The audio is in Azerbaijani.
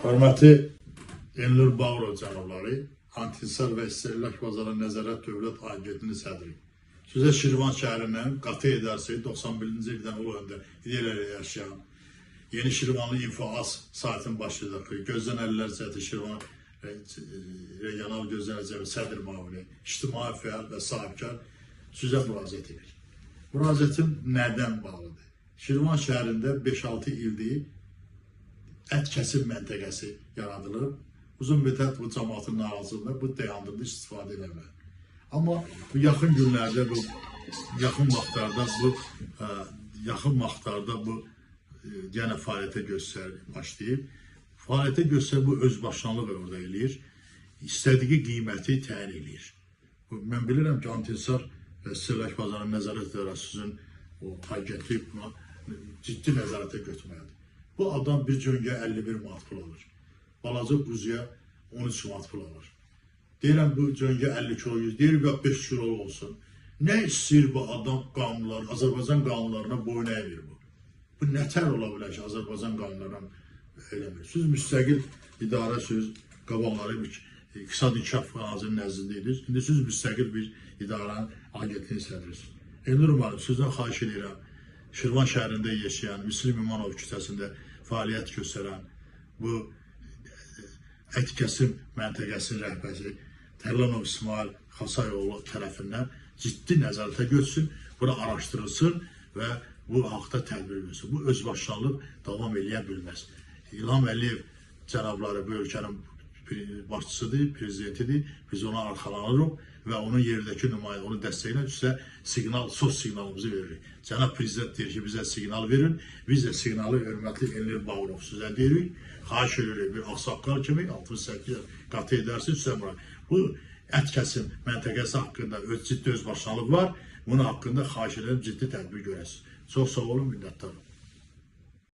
Hörmətli Elnur Bağırov cənabları, Antisar və İstehlak Bazarı Nəzarət Dövlət Agentliyinin sədri. Sizə Şirvan şəhərindən qatı edərsi 91-ci ildən o öndə ideyalarla yaşayan, Yeni Şirvanlı İnfoaz saytının başlıqı, Gözdən Əllər Cəhəti Şirvan Regional Gözlənəcəmi sədr müavini, ictimai fəal və sahibkar sizə müraciət edir. Müraciətim nədən bağlıdır? Şirvan şəhərində 5-6 ildir ət kəsim məntəqəsi yaradılıb. Uzun müddət bu cəmaatın narazılığında bu dayandırdı istifadə eləmək. Amma bu yaxın günlərdə, yaxın vaxtlarda bu yenə fəaliyyətə başlayıb. Fəaliyyətə göstərib bu özbaşınalıq orada eləyir. İstədiyi qiyməti təyin eləyir. Mən bilirəm ki, Antisar və İstehlak Bazarı Nəzarət İdarəsinin o agentlik buna ciddi nəzarətə götürməlidir. Bu adam bir cöngə 51 manat pul alır. Balaca quzuya 13 manat pul alır. Deyirəm bu cöngə 50 kilo, deyir və 5 kilo olsun. Nə istəyir bu adam qanunlar, Azərbaycan qanunlarına boyun əyir bu. Bu nətər ola bilər ki, Azərbaycan qanunlarına eləmir. Siz müstəqil idarəsiz, qabaqları İqtisad İnkişaf Nazirinin nəzdindəyirsiniz. İndi siz müstəqil bir idarənin agentliyin sədrisiniz. Elnur müəllim, sizdən xahiş edirəm. Şirvan şəhərində yaşayan, Müslim İmanov küçəsində fəaliyyət göstərən bu ət kəsim məntəqəsinin rəhbəri Tərlanov İsmail Xasayoğlu tərəfindən ciddi nəzarətə götürsün, bura araşdırılsın və bu haqda tədbir görsün. Bu özbaşınalıq davam eləyə bilməz. İlham Əliyev cənabları bu ölkənin başçısıdır, prezidentidir. Biz ona arxalanırıq və onun yerdəki nümayəndə onu dəstəkləyən sizə sos siqnalımızı veririk. Cənab Prezident deyir ki, bizə siqnal verin. Biz də siqnalı hörmətli Elnur Bağırov sizə deyirik. Xahiş edirik bir ağsaqqal kimi 68 qatı edərsiniz sizə bura. Bu ət kəsim məntəqəsi haqqında ciddi özbaşınalıq var. Bunun haqqında xahiş edirəm ciddi tədbir görəsiniz. Çox sağ olun, minnətdarım.